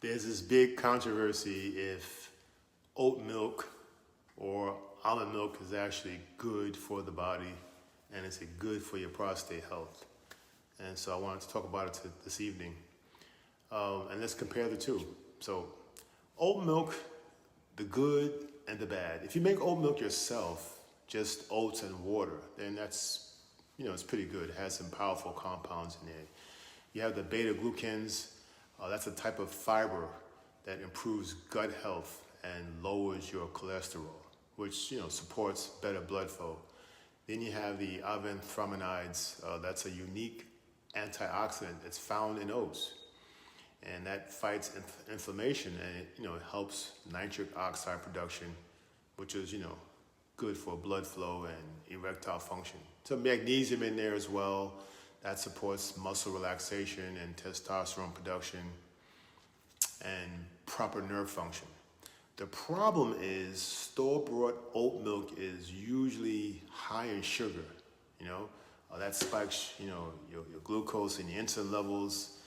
There's this big controversy if oat milk or almond milk is actually good for the body and is it good for your prostate health. And so I wanted to talk about it this evening. And let's compare the two. So oat milk, the good and the bad. If you make oat milk yourself, just oats and water, then that's, it's pretty good. It has some powerful compounds in there. You have the beta glucans. That's a type of fiber that improves gut health and lowers your cholesterol, which supports better blood flow. Then you have the aventhraminides. That's a unique antioxidant that's found in oats, and that fights inflammation, and it helps nitric oxide production, which is good for blood flow and erectile function. So magnesium in there as well. That supports muscle relaxation and testosterone production and proper nerve function. The problem is store-bought oat milk is usually high in sugar. That spikes your glucose and your insulin levels.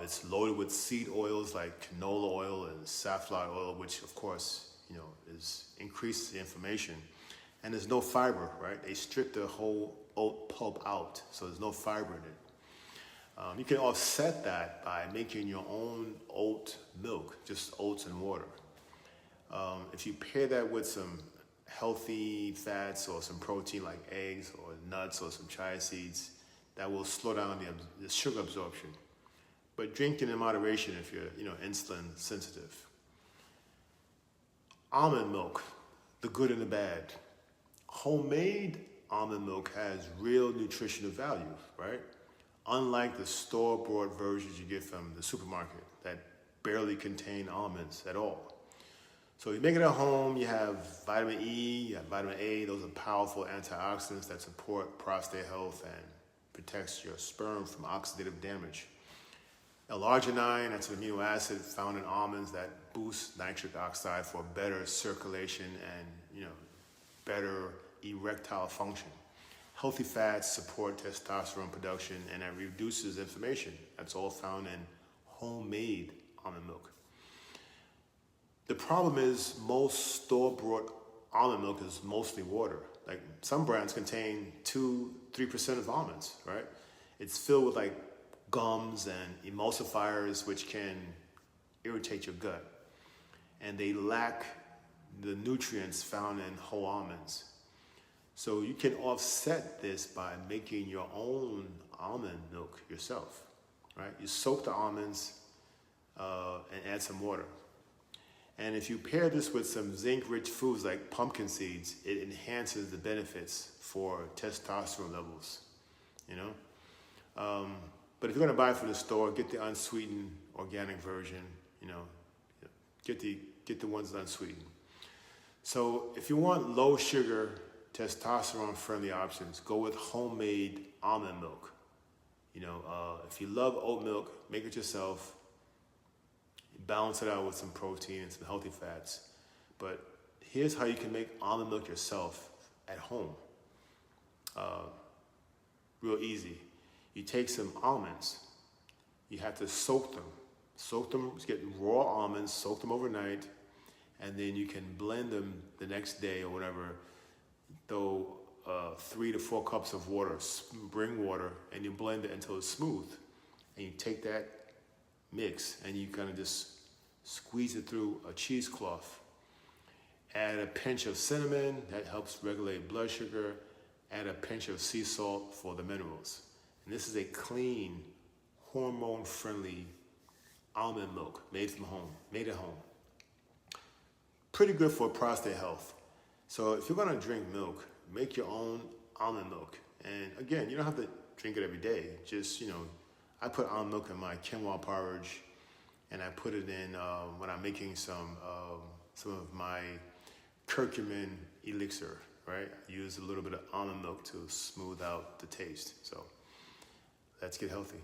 It's loaded with seed oils like canola oil and safflower oil, which of course increases the inflammation. And there's no fiber, right? They strip the whole oat pulp out, so there's no fiber in it. You can offset that by making your own oat milk, just oats and water. If you pair that with some healthy fats or some protein like eggs or nuts or some chia seeds, that will slow down the sugar absorption. But drink it in moderation if you're insulin sensitive. Almond milk, the good and the bad. Homemade almond milk has real nutritional value, right? Unlike the store-bought versions you get from the supermarket that barely contain almonds at all. So you make it at home, you have vitamin E, you have vitamin A. Those are powerful antioxidants that support prostate health and protects your sperm from oxidative damage. L-arginine, that's an amino acid found in almonds that boosts nitric oxide for better circulation and better erectile function. Healthy fats support testosterone production and that reduces inflammation. That's all found in homemade almond milk. The problem is most store-bought almond milk is mostly water. Like some brands contain 2-3% of almonds, right? It's filled with like gums and emulsifiers which can irritate your gut. And they lack the nutrients found in whole almonds. So you can offset this by making your own almond milk yourself, right? You soak the almonds and add some water. And if you pair this with some zinc-rich foods like pumpkin seeds, it enhances the benefits for testosterone levels, But if you're gonna buy it from the store, get the unsweetened organic version, get the ones unsweetened. So if you want low sugar, testosterone-friendly options, go with homemade almond milk. If you love oat milk, make it yourself. Balance it out with some protein and some healthy fats. But here's how you can make almond milk yourself at home. Real easy. You take some almonds. You have to soak them. Get raw almonds, soak them overnight, and then you can blend them the next day or whatever. Throw 3 to 4 cups of water, spring water, and you blend it until it's smooth. And you take that mix and you kind of just squeeze it through a cheesecloth. Add a pinch of cinnamon, that helps regulate blood sugar. Add a pinch of sea salt for the minerals. And this is a clean, hormone-friendly almond milk made at home. Pretty good for prostate health. So if you're gonna drink milk, make your own almond milk. And again, you don't have to drink it every day. Just, I put almond milk in my quinoa porridge, and I put it in when I'm making some of my curcumin elixir, right? I use a little bit of almond milk to smooth out the taste. So let's get healthy.